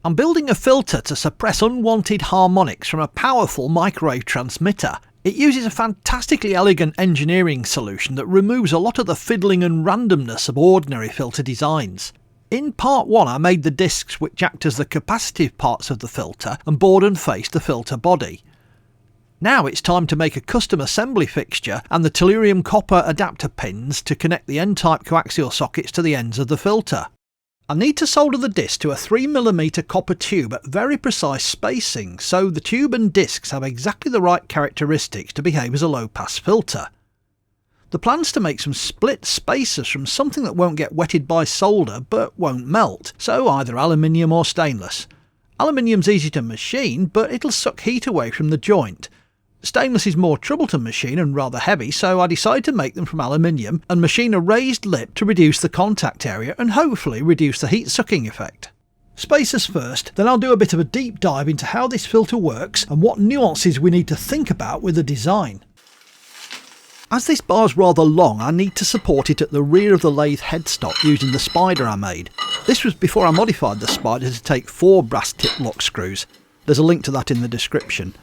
I'm building a filter to suppress unwanted harmonics from a powerful microwave transmitter. It uses a fantastically elegant engineering solution that removes a lot of the fiddling and randomness of ordinary filter designs. In part 1 I made the discs which act as the capacitive parts of the filter and bored and faced the filter body. Now it's time to make a custom assembly fixture and the Tellurium Copper adapter pins to connect the N-type coaxial sockets to the ends of the filter. I need to solder the disc to a 3mm copper tube at very precise spacing, so the tube and discs have exactly the right characteristics to behave as a low-pass filter. The plan's to make some split spacers from something that won't get wetted by solder but won't melt, so either aluminium or stainless. Aluminium's easy to machine, but it'll suck heat away from the joint. Stainless is more trouble to machine and rather heavy, so I decided to make them from aluminium and machine a raised lip to reduce the contact area and hopefully reduce the heat sucking effect. Spacers first, then I'll do a bit of a deep dive into how this filter works and what nuances we need to think about with the design. As this bar's rather long, I need to support it at the rear of the lathe headstock using the spider I made. This was before I modified the spider to take 4 brass tip lock screws. There's a link to that in the description.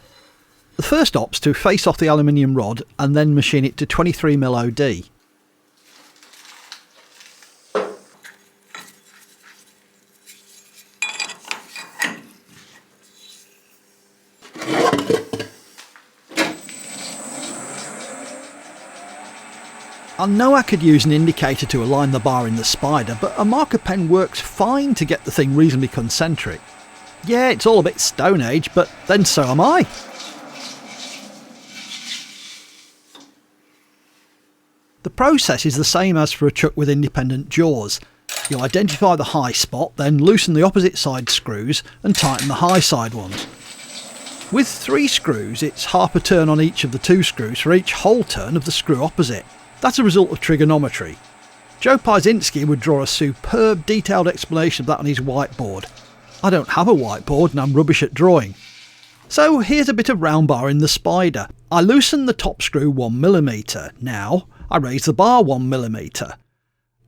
The first op's to face off the aluminium rod and then machine it to 23mm OD. I know I could use an indicator to align the bar in the spider, but a marker pen works fine to get the thing reasonably concentric. Yeah, it's all a bit Stone Age, but then so am I. The process is the same as for a chuck with independent jaws. You'll identify the high spot, then loosen the opposite side screws and tighten the high side ones. With 3 screws, it's half a turn on each of the 2 screws for each whole turn of the screw opposite. That's a result of trigonometry. Joe Piezinski would draw a superb detailed explanation of that on his whiteboard. I don't have a whiteboard and I'm rubbish at drawing. So here's a bit of round bar in the spider. I loosen the top screw 1mm. Now I raise the bar 1mm.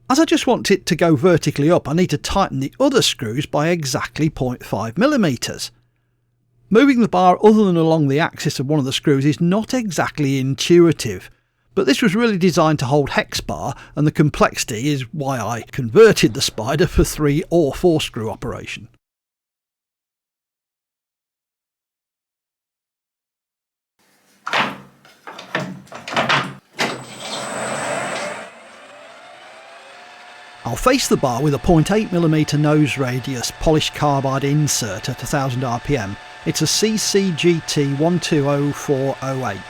As I just want it to go vertically up, I need to tighten the other screws by exactly 0.5mm. Moving the bar other than along the axis of one of the screws is not exactly intuitive, but this was really designed to hold hex bar, and the complexity is why I converted the spider for 3 or 4 screw operation. I'll face the bar with a 0.8mm nose radius polished carbide insert at 1000 RPM. It's a CCGT 120408.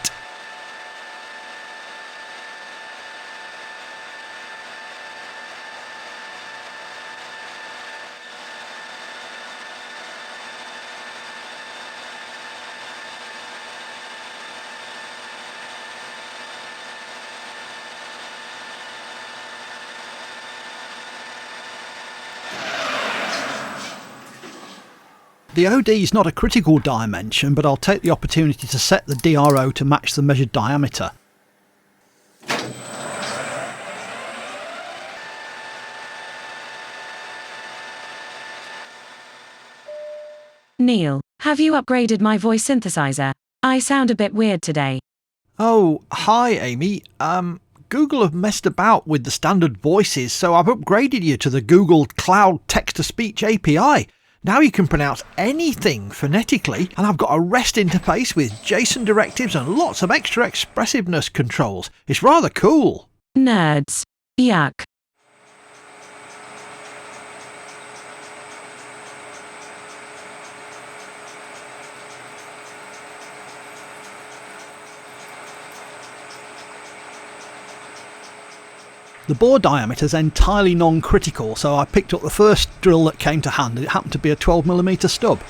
The OD is not a critical dimension, but I'll take the opportunity to set the DRO to match the measured diameter. Neil, have you upgraded my voice synthesizer? I sound a bit weird today. Oh, hi Amy. Google have messed about with the standard voices, so I've upgraded you to the Google Cloud Text-to-Speech API. Now you can pronounce anything phonetically, and I've got a REST interface with JSON directives and lots of extra expressiveness controls. It's rather cool. Nerds. Yuck. The bore diameter is entirely non-critical, so I picked up the first drill that came to hand and it happened to be a 12mm stub.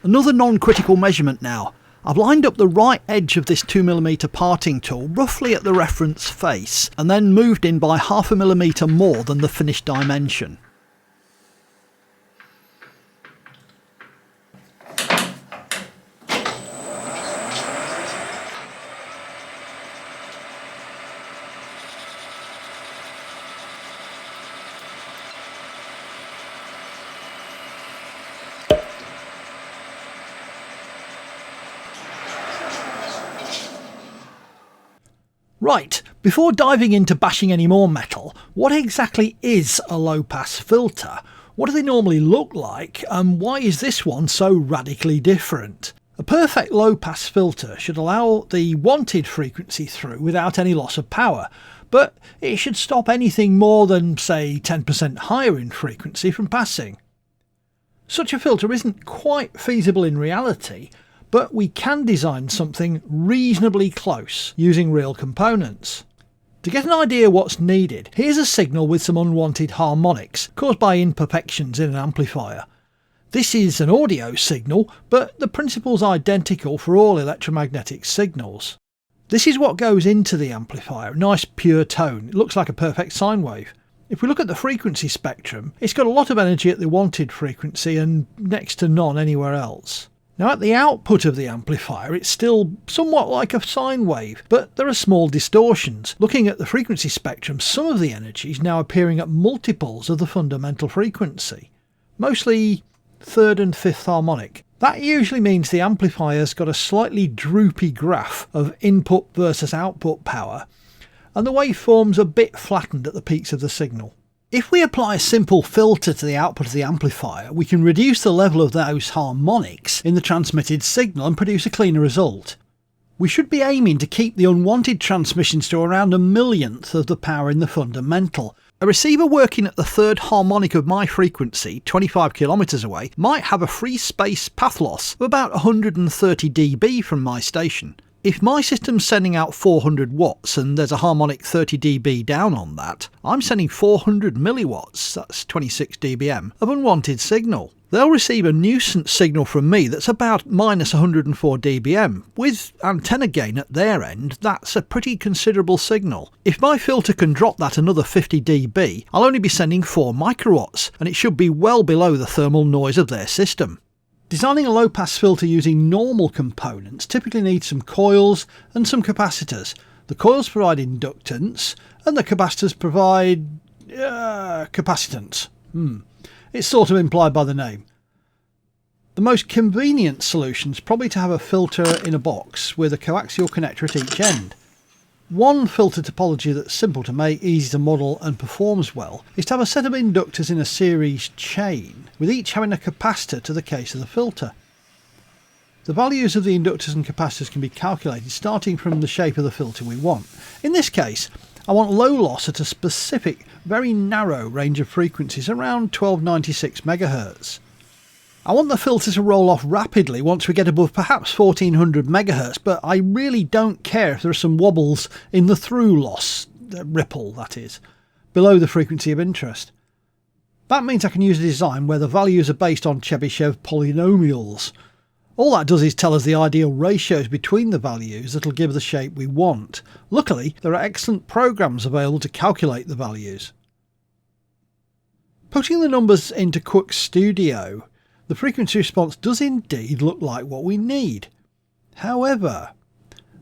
Another non-critical measurement now. I've lined up the right edge of this 2mm parting tool roughly at the reference face and then moved in by 0.5 mm more than the finished dimension. Right, before diving into bashing any more metal, what exactly is a low-pass filter? What do they normally look like, and why is this one so radically different? A perfect low-pass filter should allow the wanted frequency through without any loss of power, but it should stop anything more than, say, 10% higher in frequency from passing. Such a filter isn't quite feasible in reality, but we can design something reasonably close using real components. To get an idea what's needed, here's a signal with some unwanted harmonics caused by imperfections in an amplifier. This is an audio signal, but the principle's identical for all electromagnetic signals. This is what goes into the amplifier, a nice pure tone. It looks like a perfect sine wave. If we look at the frequency spectrum, it's got a lot of energy at the wanted frequency and next to none anywhere else. Now at the output of the amplifier it's still somewhat like a sine wave, but there are small distortions. Looking at the frequency spectrum, some of the energy is now appearing at multiples of the fundamental frequency, mostly third and fifth harmonic. That usually means the amplifier's got a slightly droopy graph of input versus output power, and the waveform's a bit flattened at the peaks of the signal. If we apply a simple filter to the output of the amplifier, we can reduce the level of those harmonics in the transmitted signal and produce a cleaner result. We should be aiming to keep the unwanted transmissions to around 1/1,000,000th of the power in the fundamental. A receiver working at the third harmonic of my frequency, 25 km away, might have a free space path loss of about 130 dB from my station. If my system's sending out 400 watts and there's a harmonic 30 dB down on that, I'm sending 400 milliwatts, that's 26 dBm, of unwanted signal. They'll receive a nuisance signal from me that's about minus 104 dBm. With antenna gain at their end, that's a pretty considerable signal. If my filter can drop that another 50 dB, I'll only be sending 4 microwatts, and it should be well below the thermal noise of their system. Designing a low-pass filter using normal components typically needs some coils and some capacitors. The coils provide inductance and the capacitors provide capacitance. It's sort of implied by the name. The most convenient solution is probably to have a filter in a box with a coaxial connector at each end. One filter topology that's simple to make, easy to model and performs well is to have a set of inductors in a series chain, with each having a capacitor to the case of the filter. The values of the inductors and capacitors can be calculated starting from the shape of the filter we want. In this case, I want low loss at a specific, very narrow range of frequencies around 1296 MHz. I want the filter to roll off rapidly once we get above perhaps 1400 MHz, but I really don't care if there are some wobbles in the through loss, ripple that is, below the frequency of interest. That means I can use a design where the values are based on Chebyshev polynomials. All that does is tell us the ideal ratios between the values that'll give the shape we want. Luckily, there are excellent programs available to calculate the values. Putting the numbers into Quick Studio, the frequency response does indeed look like what we need. However,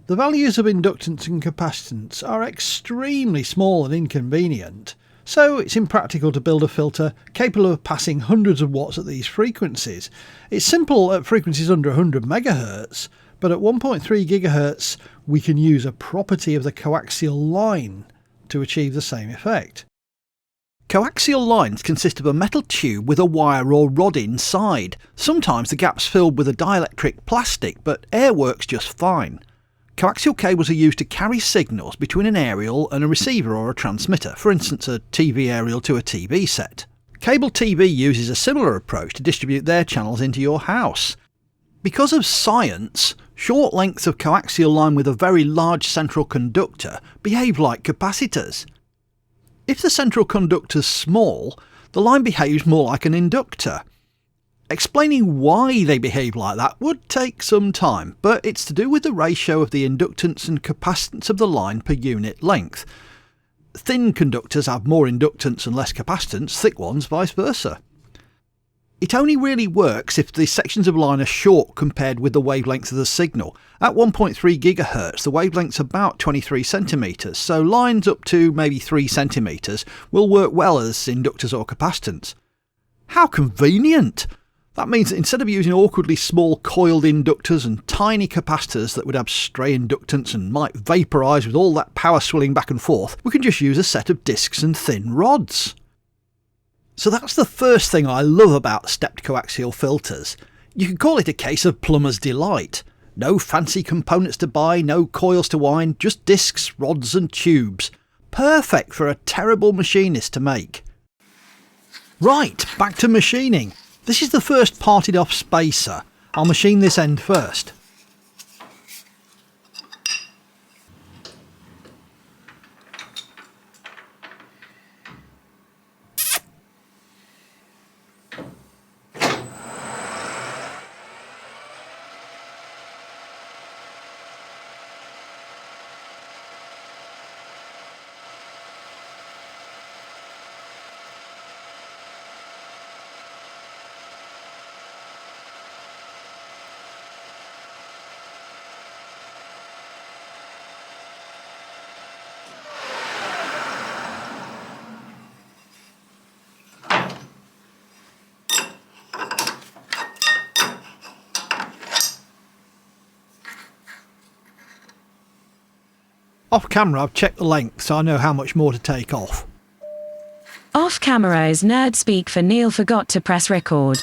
the values of inductance and capacitance are extremely small and inconvenient, so it's impractical to build a filter capable of passing hundreds of watts at these frequencies. It's simple at frequencies under 100 MHz, but at 1.3 GHz we can use a property of the coaxial line to achieve the same effect. Coaxial lines consist of a metal tube with a wire or rod inside. Sometimes the gap's filled with a dielectric plastic, but air works just fine. Coaxial cables are used to carry signals between an aerial and a receiver or a transmitter, for instance a TV aerial to a TV set. Cable TV uses a similar approach to distribute their channels into your house. Because of science, short lengths of coaxial line with a very large central conductor behave like capacitors. If the central conductor's small, the line behaves more like an inductor. Explaining why they behave like that would take some time, but it's to do with the ratio of the inductance and capacitance of the line per unit length. Thin conductors have more inductance and less capacitance, thick ones vice versa. It only really works if the sections of line are short compared with the wavelength of the signal. At 1.3 GHz the wavelength's about 23 centimetres, so lines up to maybe 3 centimetres will work well as inductors or capacitance. How convenient! That means that instead of using awkwardly small coiled inductors and tiny capacitors that would have stray inductance and might vaporise with all that power swilling back and forth, we can just use a set of discs and thin rods. So that's the first thing I love about stepped coaxial filters. You can call it a case of plumber's delight. No fancy components to buy, no coils to wind, just discs, rods and tubes. Perfect for a terrible machinist to make. Right, back to machining. This is the first parted off spacer. I'll machine this end first. Off camera I've checked the length so I know how much more to take off. Off camera is nerd speak for Neil forgot to press record.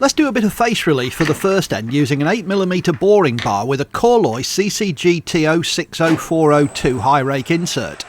Let's do a bit of face relief for the first end using an 8mm boring bar with a Corloy CCG TO60402 high rake insert.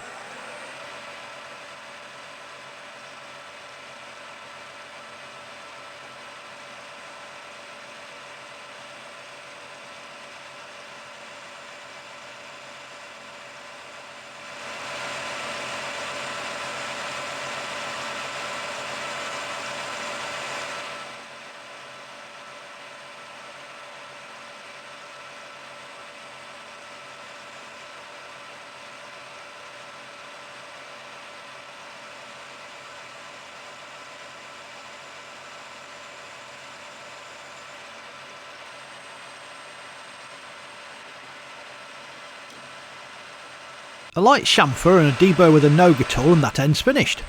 A light chamfer and a debo with a Noga tool and that end's finished.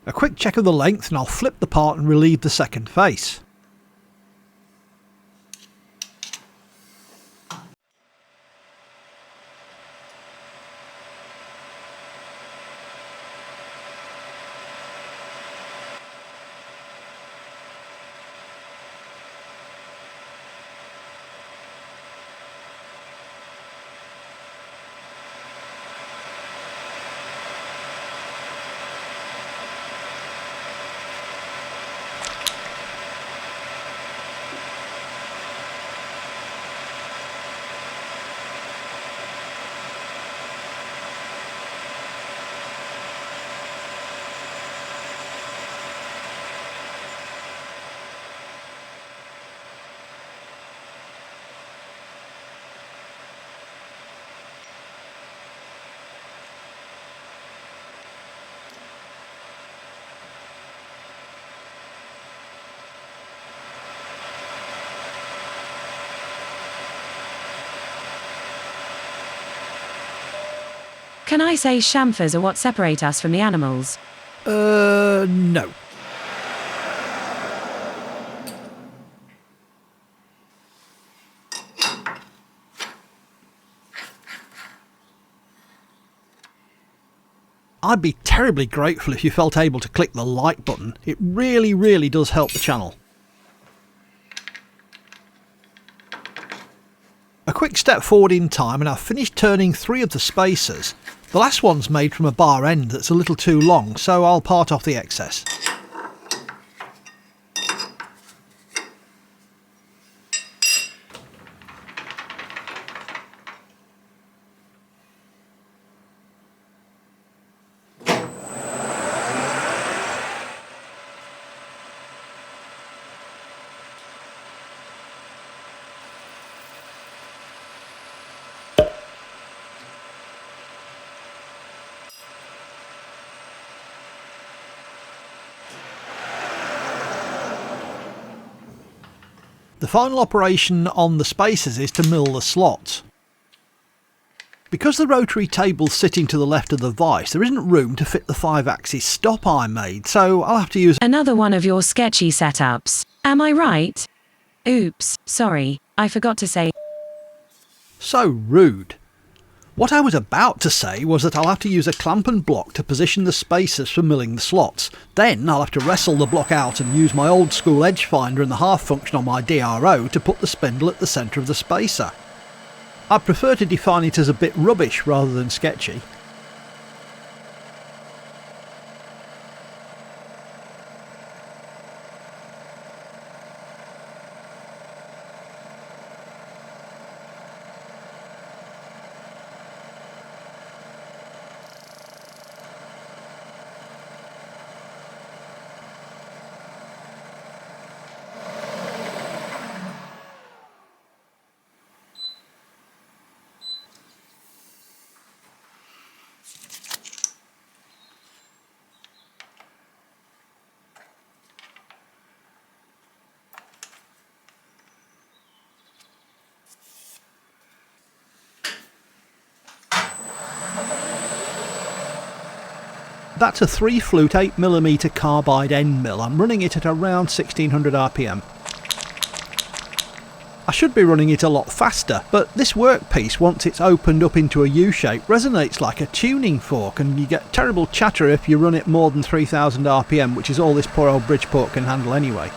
A quick check of the length and I'll flip the part and relieve the second face. Can I say chamfers are what separate us from the animals? No. I'd be terribly grateful if you felt able to click the like button. It really does help the channel. A quick step forward in time and I've finished turning 3 of the spacers. The last one's made from a bar end that's a little too long, so I'll part off the excess. The final operation on the spacers is to mill the slots. Because the rotary table's sitting to the left of the vise, there isn't room to fit the 5-axis stop I made, so I'll have to use another one of your sketchy setups. Am I right? Oops, sorry, I forgot to say. So rude. What I was about to say was that I'll have to use a clamp and block to position the spacers for milling the slots. Then I'll have to wrestle the block out and use my old school edge finder and the half function on my DRO to put the spindle at the centre of the spacer. I'd prefer to define it as a bit rubbish rather than sketchy. That's a 3-flute 8mm carbide end mill. I'm running it at around 1600 RPM. I should be running it a lot faster, but this workpiece, once it's opened up into a U-shape, resonates like a tuning fork, and you get terrible chatter if you run it more than 3000 RPM, which is all this poor old Bridgeport can handle anyway.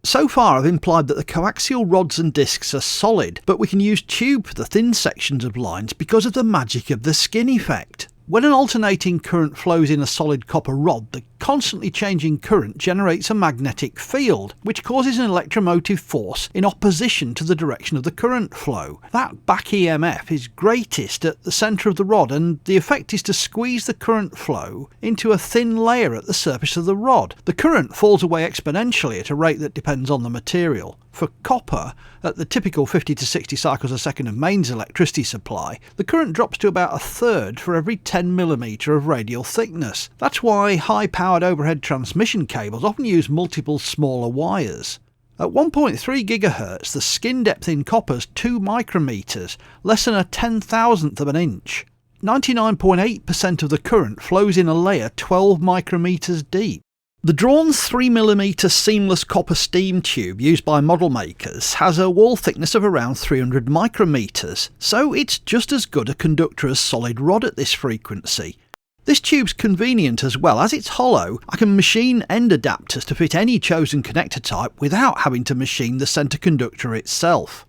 So far I've implied that the coaxial rods and discs are solid, but we can use tube for the thin sections of lines because of the magic of the skin effect. When an alternating current flows in a solid copper rod, the constantly changing current generates a magnetic field, which causes an electromotive force in opposition to the direction of the current flow. That back EMF is greatest at the centre of the rod, and the effect is to squeeze the current flow into a thin layer at the surface of the rod. The current falls away exponentially at a rate that depends on the material. For copper, at the typical 50 to 60 cycles a second of mains electricity supply, the current drops to about a third for every 10 10mm of radial thickness. That's why high-powered overhead transmission cables often use multiple smaller wires. At 1.3 GHz, the skin depth in copper is 2 micrometers, less than a 10,000th of an inch. 99.8% of the current flows in a layer 12 micrometers deep. The drawn 3mm seamless copper steam tube used by model makers has a wall thickness of around 300 micrometers, so it's just as good a conductor as solid rod at this frequency. This tube's convenient as well. As it's hollow, I can machine end adapters to fit any chosen connector type without having to machine the centre conductor itself.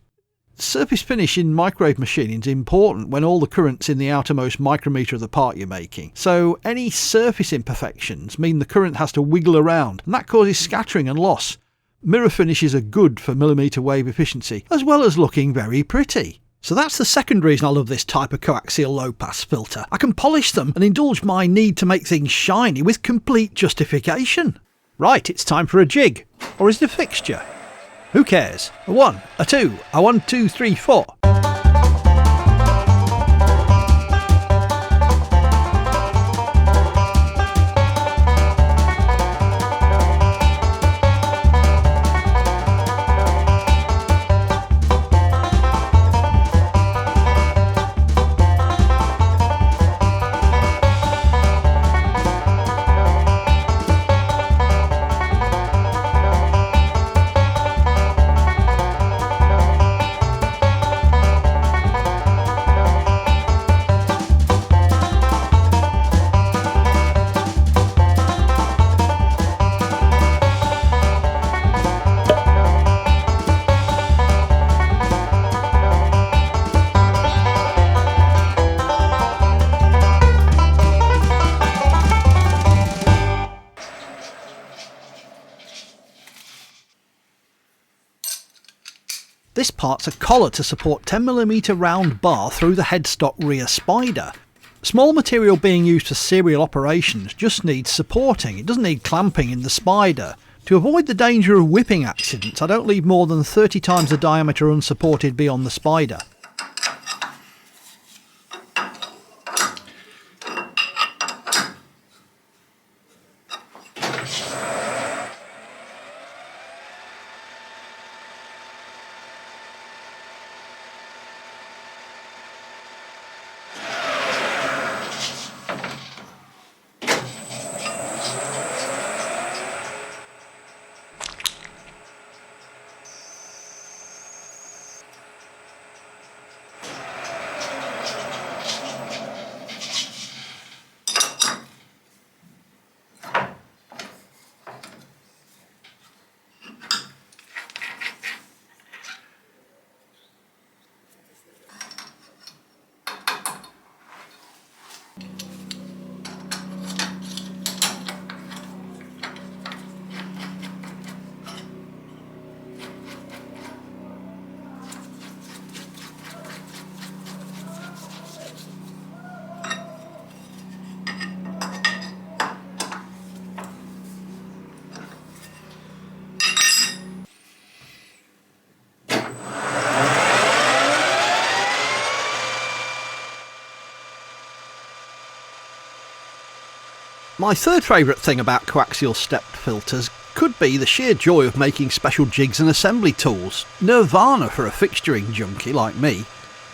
Surface finish in microwave machining is important when all the current's in the outermost micrometer of the part you're making, so any surface imperfections mean the current has to wiggle around, and that causes scattering and loss. Mirror finishes are good for millimetre wave efficiency, as well as looking very pretty. So that's the second reason I love this type of coaxial low-pass filter. I can polish them and indulge my need to make things shiny with complete justification. Right, it's time for a jig. Or is it a fixture? Who cares? A 1, a 2, a 1, 2, 3, 4. This part's a collar to support 10mm round bar through the headstock rear spider. Small material being used for serial operations just needs supporting, it doesn't need clamping in the spider. To avoid the danger of whipping accidents, I don't leave more than 30 times the diameter unsupported beyond the spider. My third favourite thing about coaxial stepped filters could be the sheer joy of making special jigs and assembly tools. Nirvana for a fixturing junkie like me.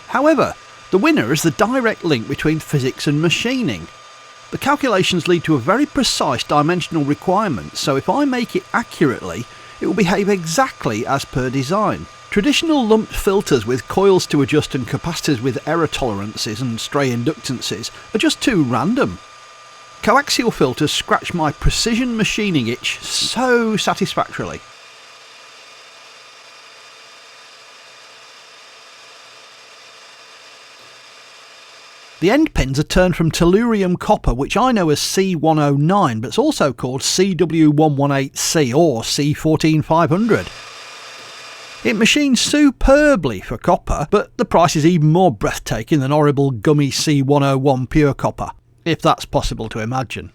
However, the winner is the direct link between physics and machining. The calculations lead to a very precise dimensional requirement, so if I make it accurately, it will behave exactly as per design. Traditional lumped filters with coils to adjust and capacitors with error tolerances and stray inductances are just too random. Coaxial filters scratch my precision machining itch so satisfactorily. The end pins are turned from Tellurium Copper, which I know as C109, but it's also called CW118C or C14500. It machines superbly for copper, but the price is even more breathtaking than horrible gummy C101 pure copper, if that's possible to imagine.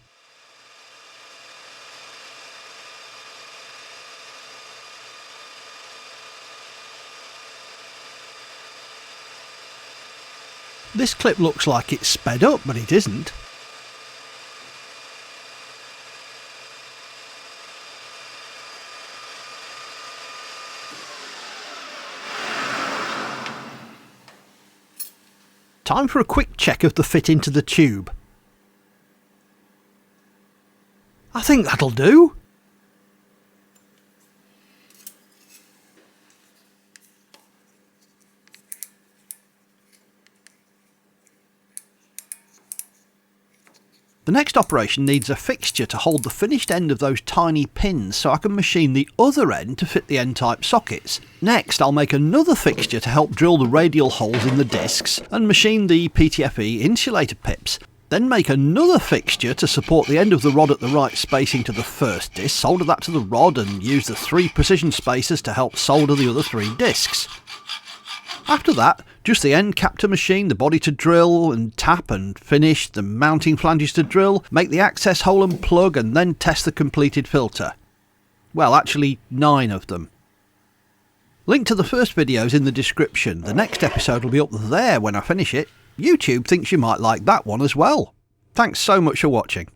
This clip looks like it's sped up, but it isn't. Time for a quick check of the fit into the tube. I think that'll do. The next operation needs a fixture to hold the finished end of those tiny pins so I can machine the other end to fit the N-type sockets. Next I'll make another fixture to help drill the radial holes in the discs and machine the PTFE insulator pips. Then make another fixture to support the end of the rod at the right spacing to the first disc, solder that to the rod and use the 3 precision spacers to help solder the other 3 discs. After that, just the end cap to machine, the body to drill and tap and finish, the mounting flanges to drill, make the access hole and plug, and then test the completed filter. Well, actually 9 of them. Link to the first video is in the description. The next episode will be up there when I finish it. YouTube thinks you might like that one as well. Thanks so much for watching.